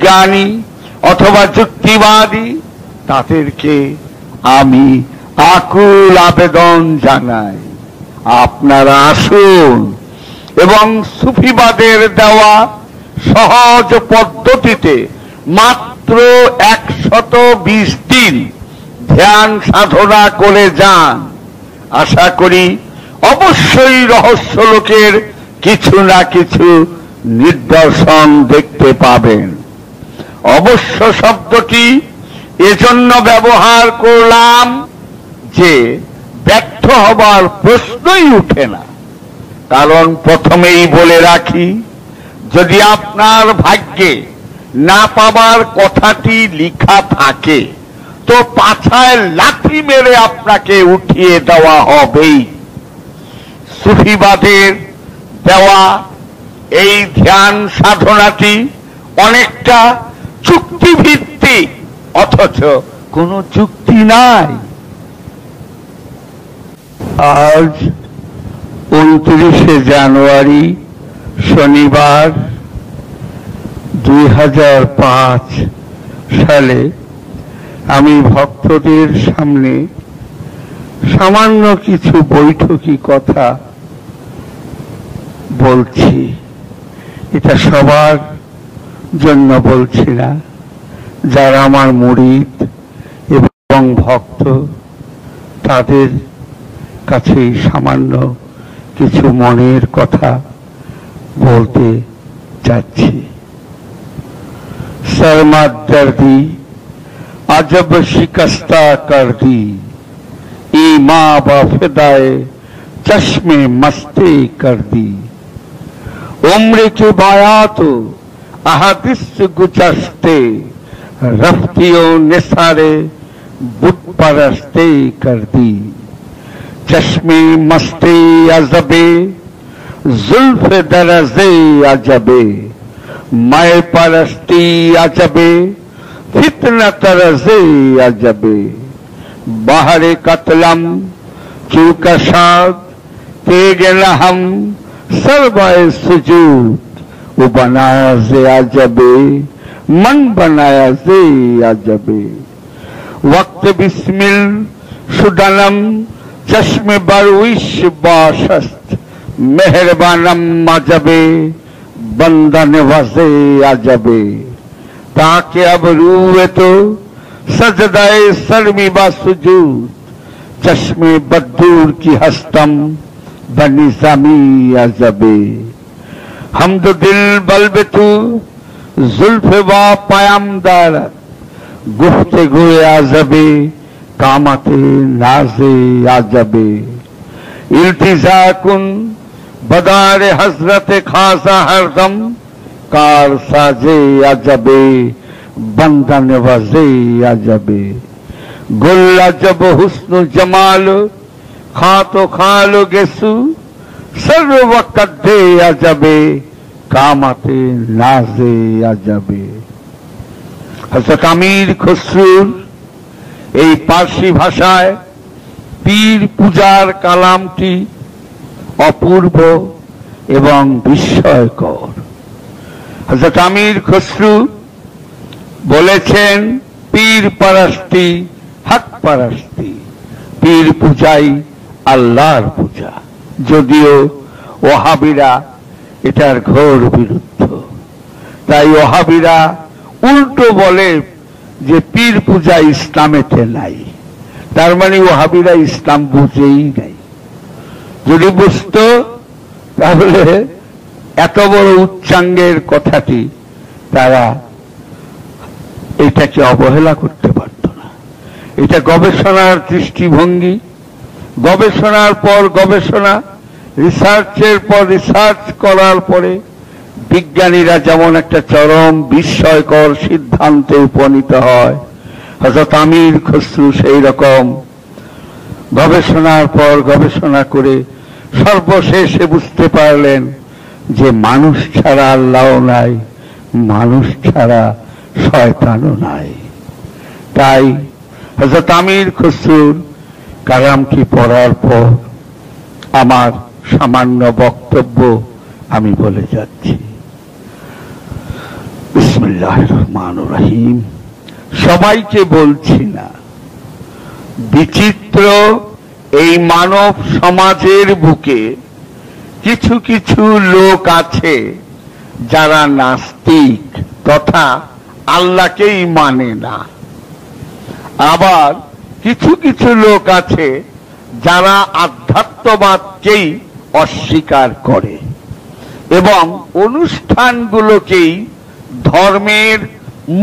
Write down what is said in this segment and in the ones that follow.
বিজ্ঞানী অথবা যুক্তিবাদী তাদেরকে আমি আকুল আবেদন জানাই, আপনারা আসুন এবং সুফিবাদের দেওয়া সহজ পদ্ধতিতে মাত্র 120 দিন ধ্যান সাধনা করে যান। আশা করি অবশ্যই রহস্য লোকের কিছু না কিছু নিদর্শন দেখতে পাবেন। অবশ্য শব্দটি এজন্য ব্যবহার করলাম যে ব্যর্থ হবার প্রশ্নই উঠে না। কারণ প্রথমেই বলে রাখি, যদি আপনার ভাগ্যে না পাবার কথাটি লিখা থাকে তো পাছায় লাথি মেরে আপনাকে উঠিয়ে দেওয়া হবেই। সুফিবাদের দেওয়া এই ধ্যান সাধনাটি অনেকটা চুক্তিভিত্তিক, অথচ কোনো চুক্তি নাই। আজ 29শে জানুয়ারি শনিবার 2005 সালে আমি ভক্তদের সামনে সামান্য কিছু বৈঠকি কথা বলছি। এটা সবার জন্য বলছি না, যারা আমার মুরিদ এবং ভক্ত তাদের কাছেই সামান্য কিছু মনের কথা বলতে চাচ্ছি। सरमत दर्दी अजब शिकस्ता कर दी, ईमा बफिदाए चश्मे मस्ते कर दी, उम्र के बायातो अहदिस गुजस्ते, रफ्तियों निसारे बुत परस्ते कर दी, चश्मे मस्ते अजबे जुल्फ दरजे अजबे, मैं परस्ती अजबे फितना तरजे अजबे, बाहरे कतलम चूकशाद तेगल हम सरबाए सुजूद, वो बनाया जे अजबे मन बनाया जे अजबे, वक्त बिस्मिल शुदनम चश्मे बरविश बाशस्त, मेहरबानम अजबे बंदा नवाजे अजबे, ताकि अब रूए तो सजदाए सरमी बासुजूद, चश्मे बद्दूर की हस्तम बनिज़ामी अजबे, हमद दिल बल्बे तू जुल्फ वा पयामदारत, गुफ्तगू अजबे कामते नाजे अजबे, इल्तिजा कुन बदार हजरत खासा हरदम, कार साजे अजबे बंदन वजे अजबे, गुल अजब हुस्न जमाल खातो खालो गेसु, सर्व वक़्ते अजबे कामते नाजे अजबे। हज़रत अमीर खुसरूर এই পার্সি ভাষায় পীর পূজার কালামটি অপূর্ব এবং বিস্ময়কর। হযরত আমির খসরু বলেছেন, পীর পারস্তি হক পারস্তি, পীর পূজাই আল্লাহর পূজা। যদিও ওহাবিরা এটার ঘোর বিরুদ্ধ, তাই ওহাবিরা উল্টো বলে যে পীর পূজা ইসলামেতে নাই। তার মানে ওহাবিরা ইসলাম বুঝেই নাই। যদি বুঝত তাহলে এত বড় উচ্চাঙ্গের কথাটি তারা এটাকে অবহেলা করতে পারত না। এটা গবেষণার দৃষ্টিভঙ্গি, গবেষণার পর গবেষণা, রিসার্চের পর রিসার্চ করার পরে বিজ্ঞানীরা যেমন একটা চরম বিস্ময়কর সিদ্ধান্তে উপনীত হয়, হযরত আমির খসরু সেই রকম গবেষণার পর গবেষণা করে সর্বশেষে বুঝতে পারলেন যে মানুষ ছাড়া আল্লাহও নাই, মানুষ ছাড়া শয়তানও নাই। তাই হযরত আমির খসরুর কালামটি পড়ার পর আমার সামান্য বক্তব্য আমি বলে যাচ্ছি। বিসমিল্লাহির রহমানির রহিম। সবাইকে বলছি না, বিচিত্র এই মানব সমাজের বুকে কিছু কিছু লোক আছে যারা নাস্তিক তথা আল্লাহকেই মানে না। আবার কিছু কিছু লোক আছে যারা আধ্যাত্মবাদকেই অস্বীকার করে এবং অনুষ্ঠানগুলোকেই ধর্মের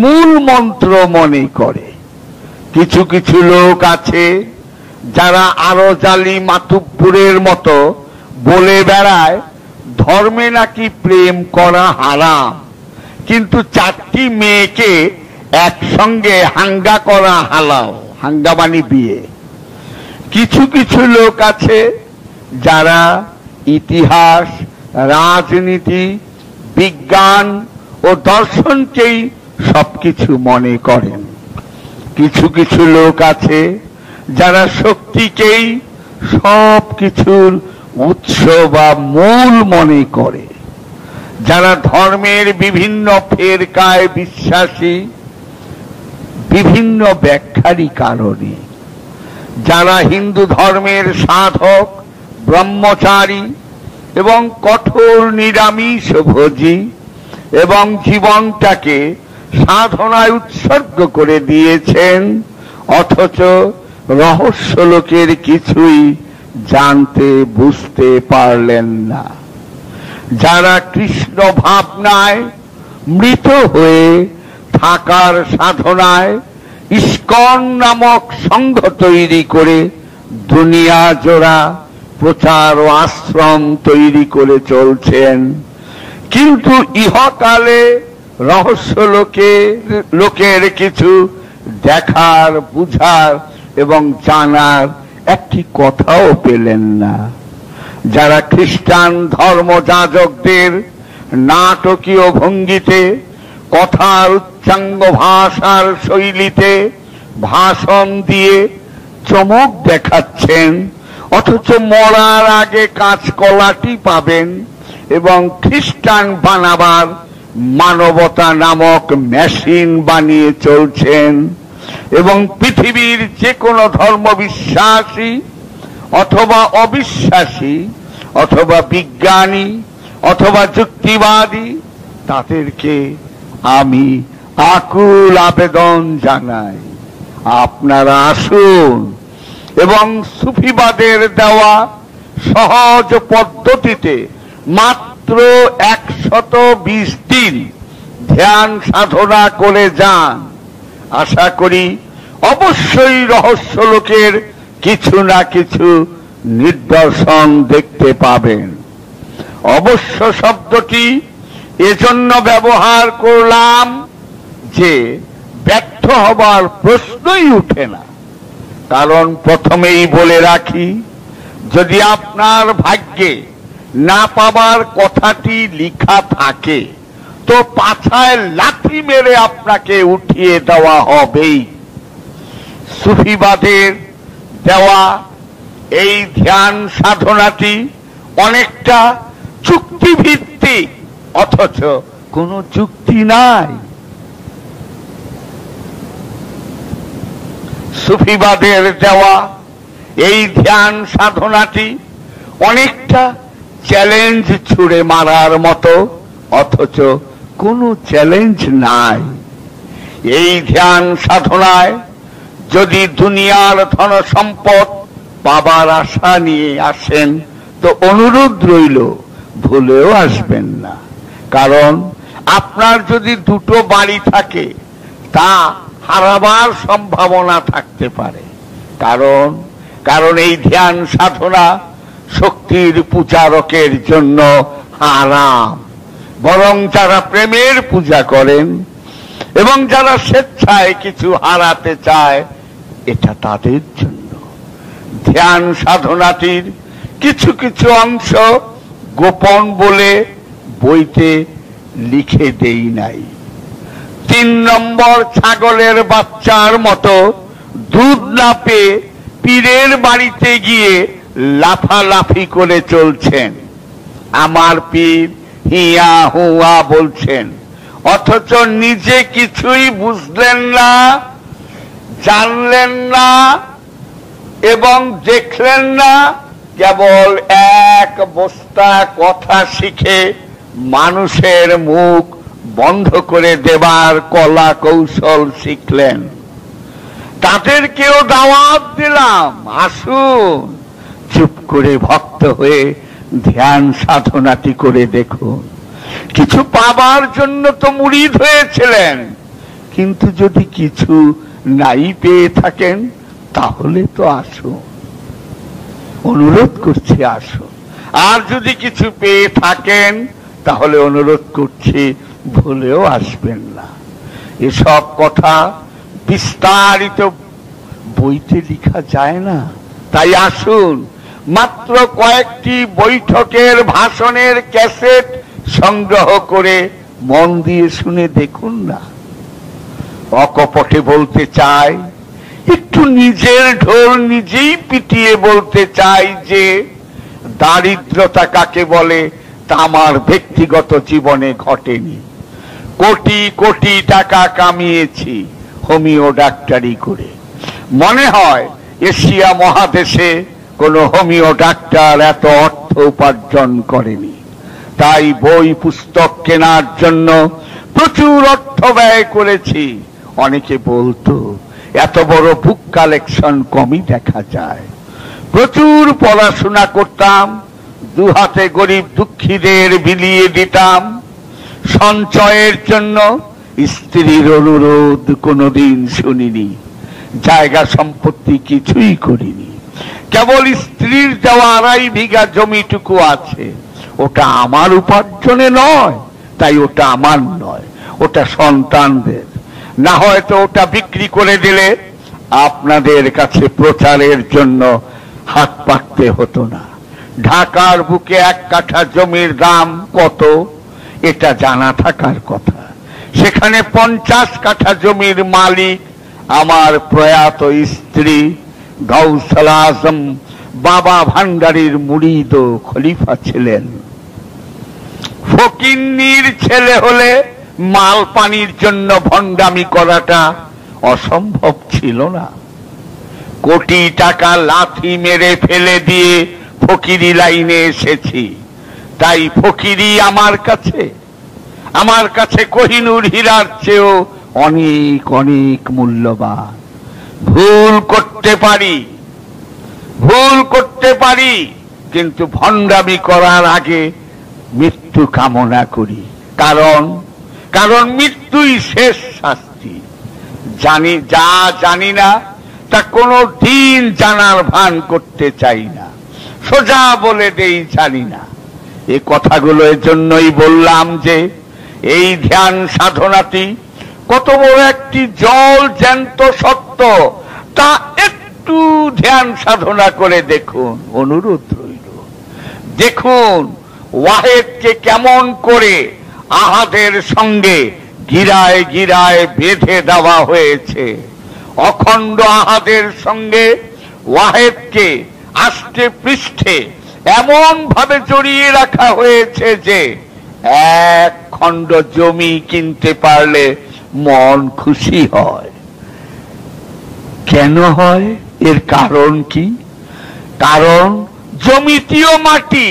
মূল মন্ত্র মনে করে। কিছু কিছু লোক আছে যারা আরজালি মাতুব্বরের মতো বলে বেড়ায় ধর্মে নাকি প্রেম করা হারাম, কিন্তু 4টি মেয়েকে একসঙ্গে হাঙ্গা করা হালাল, হাঙ্গা মানে বিয়ে। কিছু কিছু লোক আছে যারা ইতিহাস, রাজনীতি, বিজ্ঞান ও দর্শনকেই সবকিছু মনে করেন। কিছু কিছু লোক আছে যারা শক্তিকেই সবকিছুর উৎস বা মূল মনে করে, যারা ধর্মের বিভিন্ন ফেরকায় বিশ্বাসী বিভিন্ন ব্যাখ্যারই কারণে, যারা হিন্দু ধর্মের সাধক, ব্রহ্মচারী এবং কঠোর নিরামিষভোজী এবং জীবনটাকে সাধনায় উৎসর্গ করে দিয়েছেন, অথচ রহস্য লোকের কিছুই জানতে বুঝতে পারলেন না। যারা কৃষ্ণ ভাবনায় মৃত হয়ে থাকার সাধনায় ইস্কন নামক সংঘ তৈরি করে দুনিয়া জোড়া প্রচার ও আশ্রম তৈরি করে চলছেন, কিন্তু ইহকালে রহস্য লোকের কিছু দেখার, বুঝার এবং জানার একটি কথাও পেলেন না। যারা খ্রিস্টান ধর্মযাজকদের নাটকীয় ভঙ্গিতে, কথার উচ্চাঙ্গ ভাষার শৈলীতে ভাষণ দিয়ে চমক দেখাচ্ছেন, অথচ মরার আগে কাঁচকলাটি পাবেন এবং খ্রিস্টান বানাবার মানবতা নামক মেশিন বানিয়ে চলছেন, এবং পৃথিবীর যে কোনো ধর্ম বিশ্বাসী অথবা অবিশ্বাসী অথবা বিজ্ঞানী অথবা যুক্তিবাদী তাদেরকে আমি আকুল আবেদন জানাই, আপনারা আসুন এবং সুফিবাদের দেওয়া সহজ পদ্ধতিতে মাত্র 120 দিন ধ্যান সাধনা করে যান। আশা করি অবশ্যই রহস্য লোকের কিছু না কিছু নিদর্শন দেখতে পাবেন। অবশ্য শব্দটি এজন্য ব্যবহার করলাম যে ব্যর্থ হবার প্রশ্নই উঠে না। কারণ প্রথমেই বলে রাখি, যদি আপনার ভাগ্যে না পাবার কথাটি লিখা থাকে তো পাছায় লাথি মেরে আপনাকে উঠিয়ে দেওয়া হবেই। সুফিবাদের দেওয়া এই ধ্যান সাধনাটি অনেকটা চুক্তিভিত্তিক, অথচ কোনো চুক্তি নাই। সুফিবাদের দেওয়া এই ধ্যান সাধনাটি অনেকটা চ্যালেঞ্জ ছুড়ে মারার মতো, অথচ কোনো চ্যালেঞ্জ নাই। এই ধ্যান সাধনায় যদি দুনিয়ার ধন সম্পদ পাবার আশা নিয়ে আসেন তো অনুরোধ রইল ভুলেও আসবেন না। কারণ আপনার যদি 2টো বাড়ি থাকে তা হারাবার সম্ভাবনা থাকতে পারে। কারণ এই ধ্যান সাধনা শক্তির পূজারকের জন্য হারাম, বরং যারা প্রেমের পূজা করেন এবং যারা স্বেচ্ছায় কিছু হারাতে চায় এটা তাদের জন্য। ধ্যান সাধনাটির কিছু কিছু অংশ গোপন বলে বইতে লিখে দেই নাই। 3 নম্বর ছাগলের বাচ্চার মতো দুধ না পেয়ে পীরের বাড়িতে গিয়ে লাফালাফি করে চলছেন। আমার পীর হিয়া হুয়া বলছেন, অথচ নিজে কিছুই বুঝলেন না, জানলেন না এবং দেখলেন না, কেবল এক বস্তা কথা শিখে মানুষের মুখ বন্ধ করে দেবার কলা কৌশল শিখলেন। তাদেরকেও দাওয়াত দিলাম, আসুন চুপ করে ভক্ত হয়ে ধ্যান সাধনাটি করে দেখুন। কিছু পাবার জন্য তো মুরিদ হয়েছিলেন, কিন্তু যদি কিছু নাই পেয়ে থাকেন তাহলে তো আসুন, অনুরোধ করছি আসুন। আর যদি কিছু পেয়ে থাকেন তাহলে অনুরোধ করছি ভুলেও আসবেন না। এসব কথা বিস্তারিত বইতে লেখা যায় না, তাই আসুন মাত্র কয়েকটি বৈঠকের ভাষণের ক্যাসেট সংগ্রহ করে মন দিয়ে শুনে দেখুন না। অকপটে বলতে চাই, একটু নিজের ঢোল নিজেই পিটিয়ে বলতে চাই যে দারিদ্রতা কাকে বলে তা আমার ব্যক্তিগত জীবনে ঘটেনি। কোটি কোটি টাকা কামিয়েছি হোমিও ডাক্তারি করে। মনে হয় এশিয়া মহাদেশে কোনো হোমিও ডাক্তার এত অর্থ উপার্জন করেনি। তাই বই পুস্তক কেনার জন্য প্রচুর অর্থ ব্যয় করেছি। অনেকে বলতো এত বড় বুক কালেকশন কমই দেখা যায়। প্রচুর পড়াশোনা করতাম, দুহাতে গরিব দুঃখীদের বিলিয়ে দিতাম। সঞ্চয়ের জন্য স্ত্রীর অনুরোধ কোনোদিন শুনিনি। জায়গা সম্পত্তি কিছুই করিনি, কেবল স্ত্রীর দেওয়া 2.5 বিঘা জমিটুকু আছে। ওটা আমার উপার্জনে নয়, তাই ওটা আমার নয়, ওটা সন্তানদের। না হয়তো ওটা বিক্রি করে দিলে আপনাদের কাছে প্রচারের জন্য হাত পাততে হতো না। ঢাকার বুকে 1 কাঠা জমির দাম কত এটা জানা থাকার কথা। সেখানে 50 কাঠা জমির মালিক আমার প্রয়াত স্ত্রী গাউসুল আজম বাবা ভান্ডারীর মুরিদ ও খলিফা ছিলেন। ফকিন্নির ছেলে হলে মাল পানির জন্য ভণ্ডামি করাটা অসম্ভব ছিল না। কোটি টাকা লাথি মেরে ফেলে দিয়ে ফকিরি লাইনে এসেছি, তাই ফকিরি আমার কাছে কোহিনূর হীরার চেয়েও অনেক অনেক মূল্যবান। ভুল করতে পারি, কিন্তু ভণ্ডামি করার আগে মৃত্যু কামনা করি। কারণ মৃত্যুই শেষ শাস্তি। জানি না তা কোনো দিন জানার ভান করতে চাই না, সোজা বলে দেই জানি না। এ কথাগুলো এর জন্যই বললাম যে এই ধ্যান সাধনাটি কত বড় একটি জল জ্যান্ত সত্য, তা একটু ধ্যান সাধনা করে দেখুন। অনুরোধ রইল, দেখুন ওয়াহেদকে কেমন করে আহাদের সঙ্গে গিরায় গিরায় বেঁধে দেওয়া হয়েছে। অখণ্ড আহাদের সঙ্গে ওয়াহেদকে আষ্টে পৃষ্ঠে এমন ভাবে জড়িয়ে রাখা হয়েছে যে 1 খণ্ড জমি কিনতে পারলে মন খুশি হয়। কেন হয়? এর কারণ কি? কারণ জমিটিও মাটি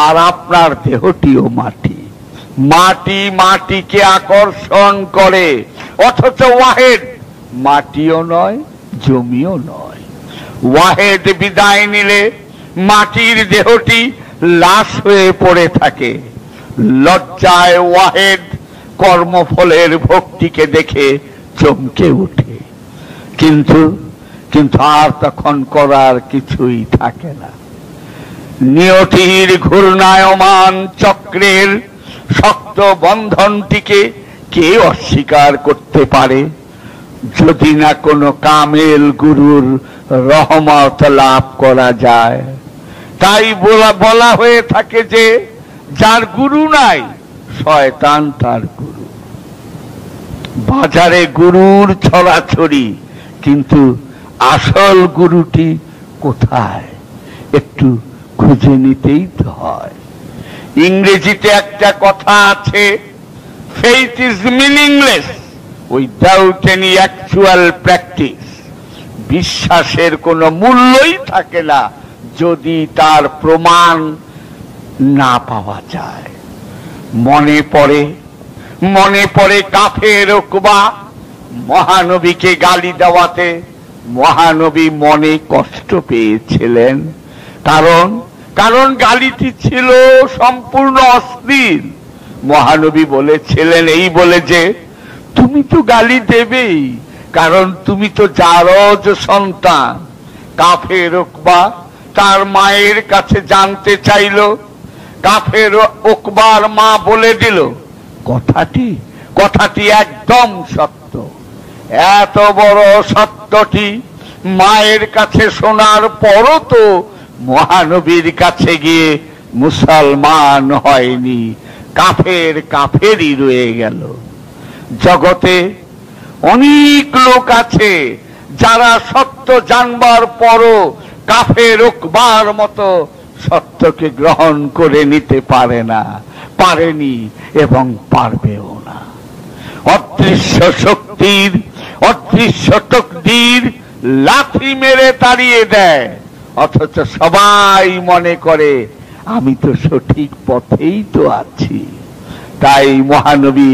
আর আপনার দেহটিও মাটি। মাটিকে আকর্ষণ করে, অথচ ওয়াহেদ মাটিও নয় জমিও নয়। ওয়াহেদ বিদায় নিলে মাটির দেহটি লাশ হয়ে পড়ে থাকে। লজ্জায় ওয়াহেদ কর্মফলের ভক্তিকে দেখে চমকে ওঠে, কিন্তু আর তখন করার কিছুই থাকে না। নিয়তির ঘূর্ণায়মান চক্রের শক্ত বন্ধনটিকে কে অস্বীকার করতে পারে, যদি না কোনো কামেল গুরুর রহমত লাভ করা যায়। তাই বলা হয়ে থাকে যে যার গুরু নাই শয়তান তার গুরু। বাজারে গুরুর ছড়াছড়ি, কিন্তু আসল গুরুটি কোথায় একটু খুঁজে নিতেই তো হয়। ইংরেজিতে একটা কথা আছে, faith is meaningless without any actual practice. বিশ্বাসের কোনো মূল্যই থাকে না যদি তার প্রমাণ না পাওয়া যায়। মনে পড়ে কাফের উকবা মহানবীকে গালি দেওয়াতে মহানবী মনে কষ্ট পেয়েছিলেন, কারণ গালিটি ছিল সম্পূর্ণ অশ্লীল। মহানবী বলেছিলেন এই বলে যে তুমি তো গালি দেবেই, কারণ তুমি তো জারজ সন্তান। কাফের উকবা তার মায়ের কাছে জানতে চাইল। কাফের উকবার মা বলে দিল কথাটি একদম সত্য। এত বড় সত্যটি মায়ের কাছে শোনার পরও তো মহানবীর কাছে গিয়ে মুসলমান হয়নি, কাফেরই রয়ে গেল। জগতে অনেক লোক আছে যারা সত্য জানবার পরও কাফের উকবার মতো সত্যকে গ্রহণ করে নিতে পারেনি এবং পারবেও না। অদৃশ্য শক্তির অদৃশ্য তকদির লাথি মেরে তাড়িয়ে দেয়, অথচ সবাই মনে করে আমি তো সঠিক পথেই তো আছি। তাই মহানবী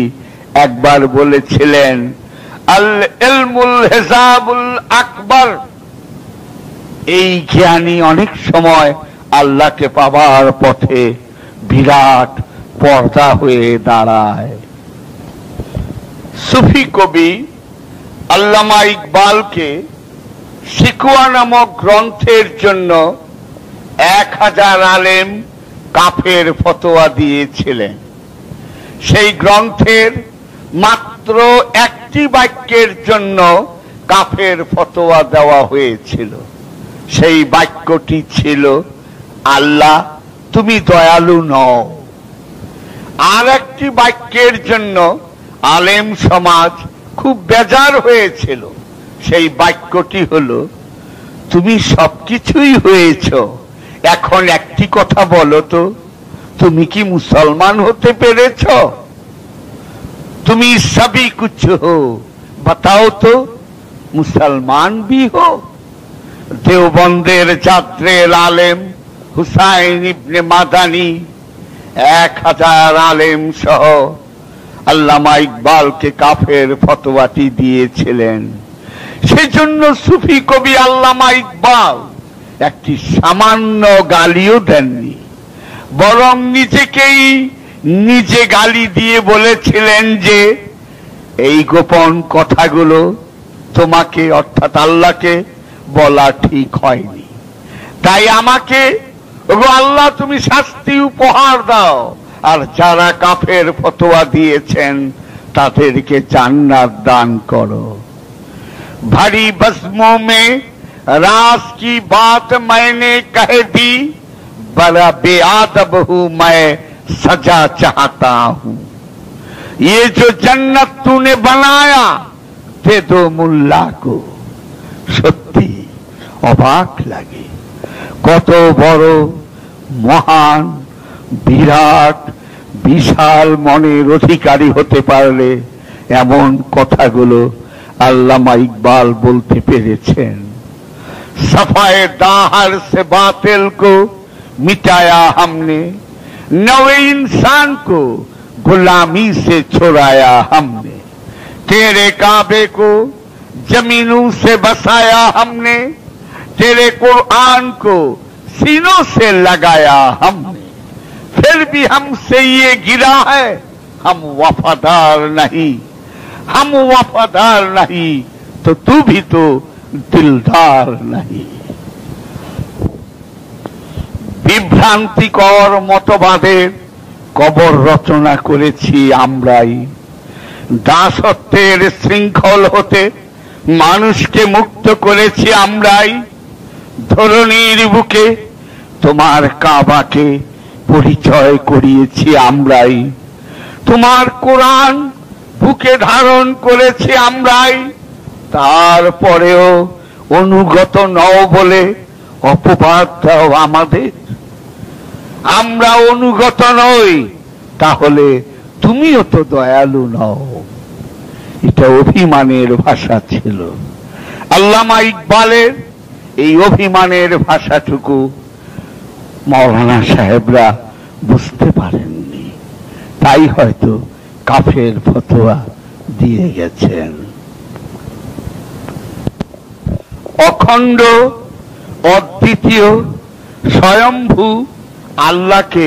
একবার বলেছিলেন আল ইলমুল হিসাবুল আকবার। এই জ্ঞানী অনেক সময় আল্লাহকে পাবার পথে বিরাট পর্দা হয়ে দাঁড়ায়। সুফি কবি আল্লামা ইকবালকে শিকওয়া নামক গ্রন্থের জন্য 1000 আলেম কাফের ফতোয়া দিয়েছিলেন। সেই গ্রন্থের মাত্র একটি বাক্যের জন্য কাফের ফতোয়া দেওয়া হয়েছিল। সেই বাক্যটি ছিল আল্লাহ তুমি দয়ালু নও। আর একটি বাক্যের জন্য আলেম সমাজ খুব বেজার হয়েছিল। সেই বাক্যটি হলো তুমি সবকিছুই হয়েছ, এখন একটি কথা বলো তো, তুমি কি মুসলমান হতে পেরেছ? তুমি সবই কুছ হো, বাতাও তো মুসলমান ভি হো। দেওবন্দের জাদ্রেল আলেম হুসাইন ইবনে মাদানী 1000 আলেম সহ আল্লামা ইকবালকে কাফের ফতোয়াটি দিয়েছিলেন। সেজন্য সুফি কবি আল্লামা ইকবাল একটি সামান্য গালিও দেননি, বরং নিজে গালি দিয়ে বলেছিলেন যে এই গোপন কথাগুলো তোমাকে অর্থাৎ আল্লাহকে বলা ঠিক হয়নি, তাই আমাকে ওগো আল্লাহ তুমি শাস্তি উপহার দাও, আর যারা কাফের ফতোয়া দিয়েছেন তাদেরকে জান্নাত দান করো। भारी बज़्मों में राज की बात मैंने कह दी, बड़ा बेअदब हूं मैं सजा चाहता हूं। ये जो जन्नत तूने बनाया दे दो मुल्ला को। সত্যি অবাক লাগে, কত বড় মহান বিরাট বিশাল মনের অধিকারী হতে পারলে এমন কথাগুলো আল্লামা ইকবাল বলতে পেরেছেন। सफाए दाहर से बातिल को मिटाया हमने, नवे इंसान को गुलामी से छुड़ाया हमने। तेरे काबे को जमीनों से बसाया हमने, तेरे कुरान को सीनों से लगाया हमने। फिर भी हमसे ये गिरा है हम वफादार नहीं, तो तू भी तो दिलदार नहीं। বিভ্রান্তিকর মতবাদের কবর রচনা করেছি আমরাই। দাসত্বের শৃঙ্খল হতে মানুষকে মুক্ত করেছি আমরাই। ধরণীর বুকে তোমার কাবাকে পরিচয় করিয়েছি আমরাই। তোমার কোরআন বুকে ধারণ করেছি আমরাই। তারপরেও অনুগত নও বলে অপবাদ দাও আমাদের। আমরা অনুগত নই, তাহলে তুমিও তো দয়ালু নও। এটা অভিমানের ভাষা ছিল। আল্লামা ইকবালের এই অভিমানের ভাষাটুকু মাওলানা সাহেবরা বুঝতে পারেননি, তাই হয়তো কাফের ফতোয়া দিয়ে গেছেন। অখণ্ড, অদ্বিতীয়, স্বয়ম্ভু আল্লাহকে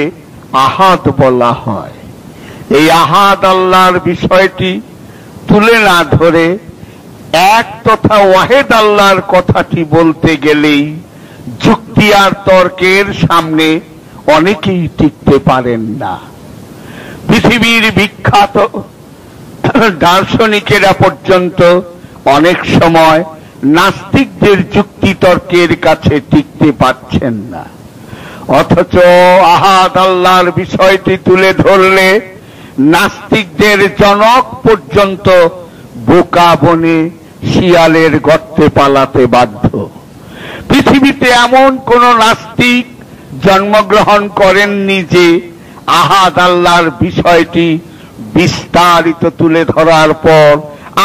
আহাদ বলা হয়। এই আহাদ আল্লাহর বিষয়টি তুলে না ধরে এক তথা ওয়াহেদ আল্লাহর কথাটি বলতে গেলেই যুক্তি আর তর্কের সামনে অনেকেই টিকতে পারেন না। পৃথিবীর বিখ্যাত দার্শনিকেরা পর্যন্ত অনেক সময় নাস্তিকদের যুক্তি তর্কের কাছে টিকতে পারছেন না। অথচ আহাদ আল্লাহর বিষয়টি তুলে ধরলে নাস্তিকদের জনক পর্যন্ত বোকা বনে শিয়ালের গর্তে পালাতে বাধ্য। পৃথিবীতে এমন কোন নাস্তিক জন্মগ্রহণ করেননি যে আহাদ আল্লাহর বিষয়টি বিস্তারিত তুলে ধরার পর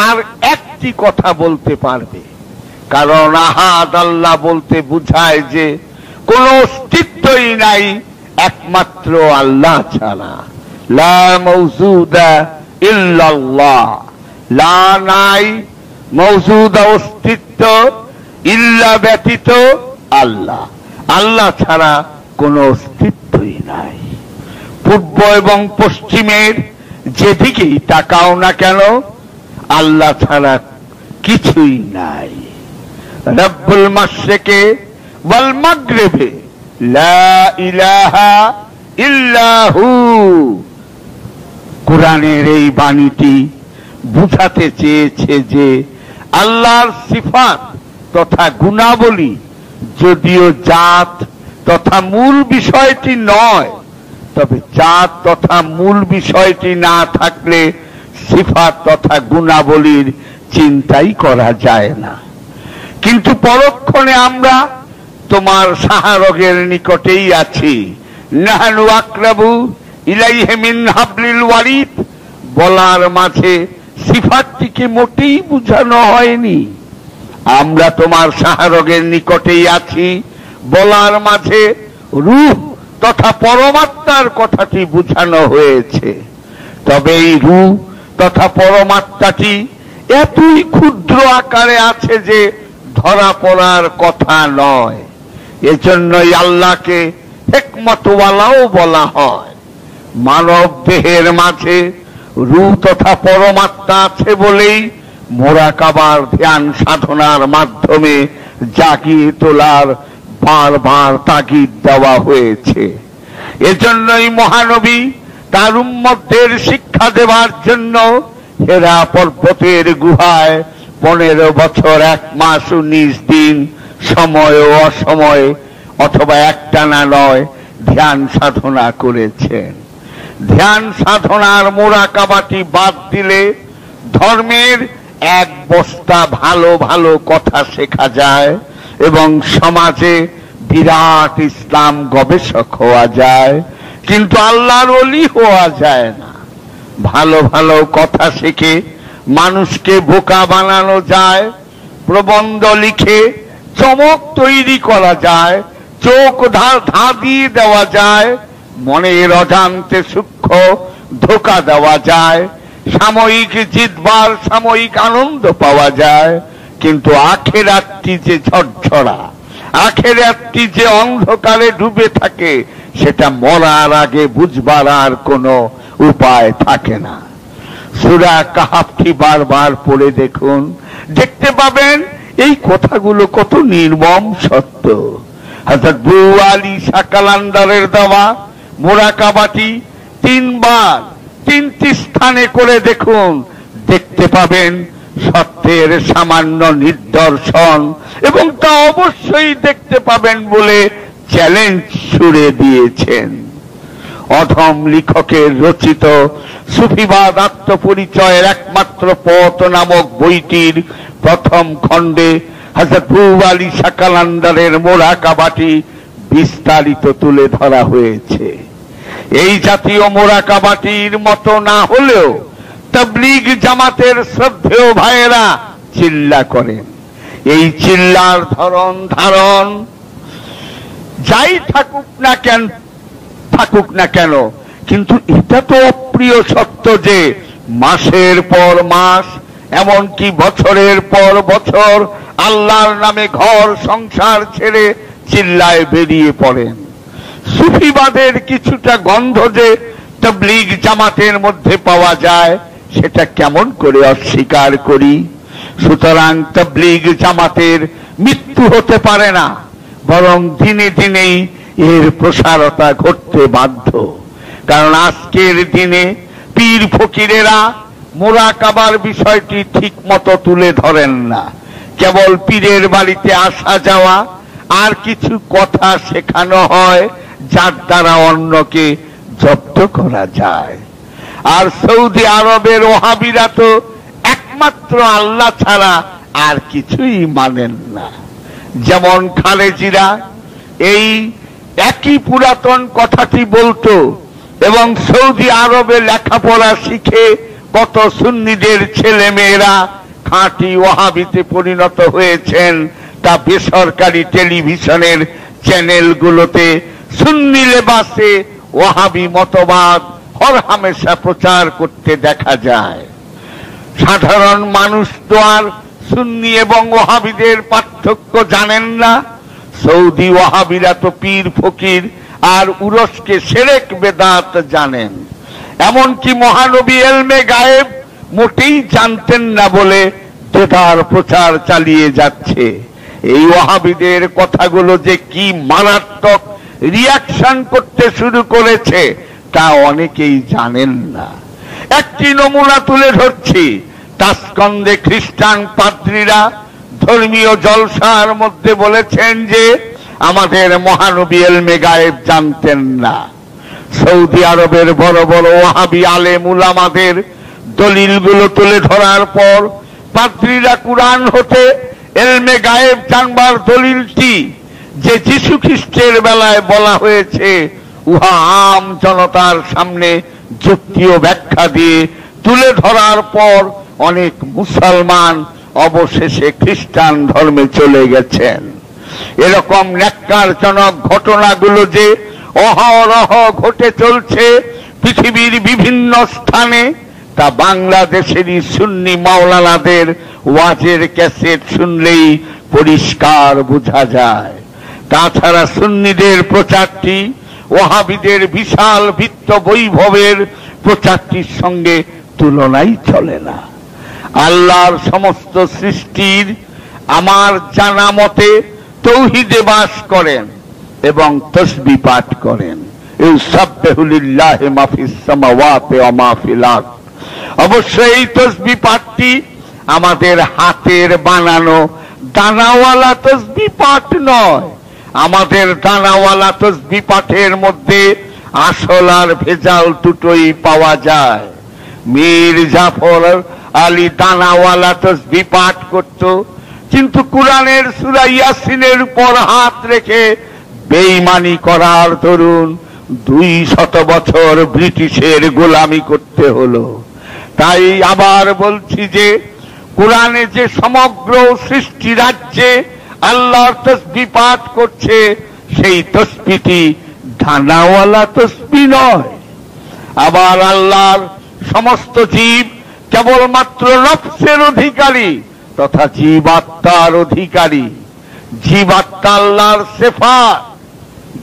আর একটি কথা বলতে পারবে। কারণ আহাদ আল্লাহ বলতে বুঝায় যে কোন অস্তিত্বই নাই একমাত্র আল্লাহ ছাড়া। লা মওজুদা ইল্লাল্লাহ, লা নাই, মওজুদা অস্তিত্ব, ইল্লা ব্যতীত আল্লাহ, আল্লাহ ছাড়া কোন অস্তিত্বই নাই। পূর্ব এবং পশ্চিমের যেদিকেই তাকাও না কেন আল্লাহ ছাড়া কিছুই নাই। রব্বুল মাশরিকে ওয়াল মাগরিবে লা ইলাহা ইল্লাহু। কুরআনের এই বাণীটি বুঝাতে চেয়েছে যে আল্লাহর সিফাত তথা গুণাবলী যদিও জাত তথা মূল বিষয়টি নয়, তবে জাত তথা মূল বিষয়টি না থাকলে সিফাত তথা গুণাবলীর চিন্তাই করা যায় না। কিন্তু পরক্ষণে আমরা তোমার শাহরগের নিকটেই আছি। নাহনু আকরাবু ইলাইহি মিন হাবলিল ওয়ারিদ বলার মাঝে সিফাতটিকে মোটেই বুঝানো হয়নি। আমরা তোমার শাহরগের নিকটেই আছি বলার মাঝে রূহ তথা পরমাত্মার কথাটি বুঝানো হয়েছে। তবে এই রূহ তথা পরমাত্মাটি এতই ক্ষুদ্র আকারে আছে যে ধরা পড়ার কথা নয়। এজন্যই আল্লাহকে হিকমতওয়ালাও বলা হয়। মানব দেহের মাঝে রূহ তথা পরমাত্মা আছে বলেই মোরাকাবার ধ্যান সাধনার মাধ্যমে জাগিয়ে তোলার বারবার তাগিদ দেওয়া হয়েছে। এজন্যই মহানবী তার উম্মতদের শিক্ষা দেওয়ার জন্য হেরা পর্বতের গুহায় 15 বছর 1 মাস 19 দিন সময় ও অসময়ে অথবা একটানা নয় ধ্যান সাধনা করেছেন। ধ্যান সাধনার মোরাকাবাটি বাদ দিলে ধর্মের এক বস্তা ভালো ভালো কথা শেখা যায় এবং সমাজে বিরাট ইসলাম গবেষক হওয়া যায়, কিন্তু আল্লাহর ওলি হওয়া যায় না। ভালো ভালো কথা শিখে মানুষকে বোকা বানানো যায়, প্রবন্ধ লিখে চমক তৈরি করা যায়, চোখ ধাঁধিয়ে দেওয়া যায়, মনের অজান্তে সূক্ষ্ম ধোঁকা দেওয়া যায়, সাময়িক জিতবার সাময়িক আনন্দ পাওয়া যায়। কিন্তু আখেরাতটি যে ঝরঝরা, আখেরাতটি যে অন্ধকারে ডুবে থাকে, সেটা মরার আগে বুঝবার আর কোনো উপায় থাকে না। সূরা কাহাফটি বারবার পড়ে দেখুন, দেখতে পাবেন এই কথাগুলো কত নির্মম সত্য। হযরত আবু আলী শাকালান্দারের দেওয়া মোরাকাবাটি 3 বার 3টি স্থানে করে দেখুন, দেখতে পাবেন সত্যের সামান্য নিদর্শন, এবং তা অবশ্যই দেখতে পাবেন বলে চ্যালেঞ্জ ছুড়ে দিয়েছেন। অধম লেখকের রচিত সুফিবাদ আত্মপরিচয়ের একমাত্র পথ নামক বইটির প্রথম খণ্ডে হযরত আবু আলী শাকালান্দারের মোরাকাবাটি বিস্তারিত তুলে ধরা হয়েছে। এই জাতীয় মোরাকাবাটির মতো না হলেও তাবলীগ জামাতের শ্রদ্ধেয় ভাইয়েরা চিল্লা করেন। এই চিল্লার ধরন ধারণ যাই থাকুক না কেন, কিন্তু এটা তো অপ্রিয় সত্য যে মাসের পর মাস, এমনকি বছরের পর বছর আল্লাহর নামে ঘর সংসার ছেড়ে চিল্লায় বেরিয়ে পড়েন। সুফিবাদের কিছুটা গন্ধ যে তাবলীগ জামাতের মধ্যে পাওয়া যায়, সেটা কেমন করে অস্বীকার করি। সুতরাং তাবলীগ জামাতের মৃত্যু হতে পারে না, বরং দিনে দিনেই এর প্রসারতা ঘটতে বাধ্য। কারণ আজকের দিনে পীর ফকিরেরা মোরাকাবার বিষয়টি ঠিক মতো তুলে ধরেন না। কেবল পীরের বাড়িতে আসা যাওয়া আর কিছু কথা শেখানো হয়, যার দ্বারা অন্যকে জব্দ করা যায়। আর সৌদি আরবের ওহাবিরা তো একমাত্র আল্লাহ ছাড়া আর কিছুই মানেন না। যেমন খালেজিরা এই একই পুরাতন কথাটি বলতো, এবং সৌদি আরবে লেখাপড়া শিখে কত সুন্নিদের ছেলে মেয়েরা খাঁটি ওয়াহাবিতে পরিণত হয়েছেন, তা বেসরকারি টেলিভিশনের চ্যানেলগুলোতে সুন্নি লেবাসে ওয়াহাবি মতবাদ হরহামেশা প্রচার করতে দেখা যায়। সাধারণ মানুষ তো আর সুন্নি এবং ওয়াহাবিদের পার্থক্য জানেন না। সৌদি ওয়াহাবিরা তো পীর ফকির আর উরসকে শিরক বেদাত জানেন। এমনকি মহানবী এলমে গায়েব মোটেই জানতেন না বলে দেদার প্রচার চালিয়ে যাচ্ছে। এই ওয়াহাবিদের কথাগুলো যে কি মারাত্মক রিয়াকশন করতে শুরু করেছে তা অনেকেই জানেন না। একটি নমুনা তুলে ধরছি। তাসকন্দে খ্রিস্টান পাদ্রীরা ধর্মীয় জলসার মধ্যে বলেছেন যে আমাদের মহানবী এলমে গায়েব জানতেন না। সৌদি আরবের বড় বড় ওয়াহাবি আলেম উলামাদের দলিলগুলো তুলে ধরার পর পাদ্রীরা কুরআন হতে এলমে গায়েব জানবার দলিলটি যে যীশু খ্রিস্টের বেলায় বলা হয়েছে, উহা আম জনতার সামনে যুক্তি ও ব্যাখ্যা দিয়ে তুলে ধরার পর অনেক মুসলমান অবশেষে খ্রিস্টান ধর্মে চলে গেছেন। এরকম ন্যাক্কারজনক ঘটনাগুলো যে অহরহ ঘটে চলছে পৃথিবীর বিভিন্ন স্থানে, তা বাংলাদেশেরই সুন্নি মাওলানাদের ওয়াজের ক্যাসেট শুনলেই পরিষ্কার বোঝা যায়। তাছাড়া সুন্নিদের প্রচারটি ওয়াহাবিদের বিশাল বিত্ত বৈভবের প্রচারটির সঙ্গে তুলনাই চলে না। আল্লাহর সমস্ত সৃষ্টির আমার জানা মতে তৌহিদে বাস করেন এবং তসবিহ পাঠ করেন। ইউসাব্বিহু লিল্লাহি মা ফিস সামাওয়াতি ওয়া মা ফিল আরদ। অবশ্যই এই তসবিহ পাঠটি আমাদের হাতের বানানো দানাওয়ালা তসবিহ পাঠ নয়। আমাদের দানাওয়ালা তসবিহ পাঠের মধ্যে আসল আর ভেজাল দুটোই পাওয়া যায়। মীর জাফর আলী দানাওয়ালা তসবিহ পাঠ করত, কিন্তু কুরআনের সূরা ইয়াসিনের উপর হাত রেখে বেঈমানি করার দরুন 200 বছর ব্রিটিশের গোলামি করতে হলো। তাই আবার বলছি যে কুরআনে যে সমগ্র সৃষ্টি রাজ্যে আল্লাহর তসবিহ পাঠ করছে, সেই তসবিহটি দানাওয়ালা তসবিহ নয়। আবার আল্লাহর সমস্ত জীব কেবলমাত্র নফসের অধিকারী তথা জীবাত্মার অধিকারী। জীবাত্মা আল্লাহর সিফাত,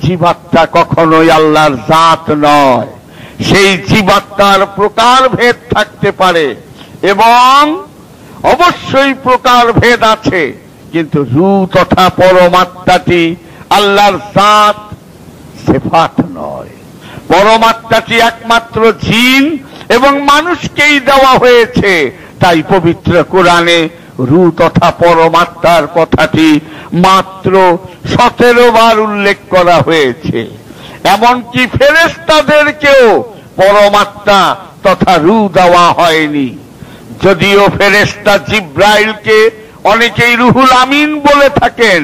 জীবাত্মা কখনোই আল্লাহর জাত নয়। সেই জীবাত্মার প্রকারভেদ থাকতে পারে এবং অবশ্যই প্রকারভেদ আছে, কিন্তু রূহ তথা পরমাত্মাটি আল্লাহর জাত সিফাত নয়। পরমাত্মাটি একমাত্র জিন এবং মানুষকেই দেওয়া হয়েছে। তাই পবিত্র কোরআনে রূহ তথা পরমাত্মার কথাটি মাত্র 17 বার উল্লেখ করা হয়েছে। এমনকি ফেরেশতাদেরকেও পরমাত্মা তথা রূহ দেওয়া হয়নি। যদিও ফেরেশতা জিব্রাইলকে অনেকেই রুহুল আমিন বলে থাকেন,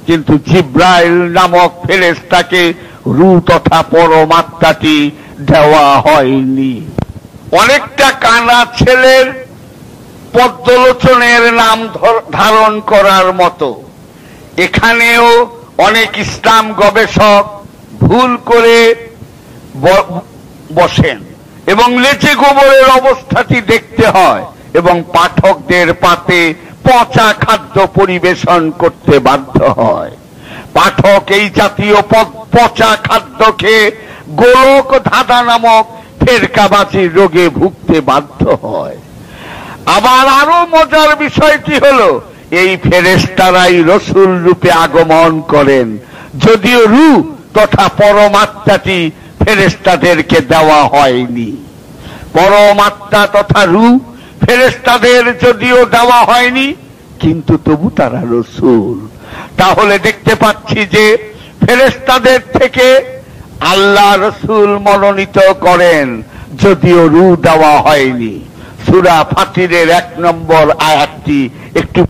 কিন্তু জিব্রাইল নামক ফেরেশতাকে রূহ তথা পরমাত্মাটি দেওয়া হয়নি। অনেকটা কানা ছেলের পদ্মলোচনের নাম ধারণ করার মতো এখানেও অনেক ইসলাম গবেষক ভুল করে বসেন এবং লেচে গোবরের অবস্থাটি দেখতে হয় এবং পাঠকদের পাতে পচা খাদ্য পরিবেশন করতে বাধ্য হয়। পাঠক এই জাতীয় পচা খাদ্য খেয়ে গোলক ধাঁধা নামক ফেরকাবাজির রোগে ভুগতে বাধ্য হয়। আবার আরো মজার বিষয়টি হলো এই ফেরেশতারাই রসুল রূপে আগমন করেন, যদিও রূহ তথা পরমাত্মাটি ফেরেশতাদেরকে দেওয়া হয়নি। পরমাত্মা তথা রূহ ফেরেশতাদের যদিও দেওয়া হয়নি, কিন্তু তবু তারা রসুল। তাহলে দেখতে পাচ্ছি যে ফেরেশতাদের থেকে আল্লাহ রসুল মনোনীত করেন, যদিও রূহ দেওয়া হয়নি। সূরা ফাতিরের 1 নম্বর আয়াতটি একটু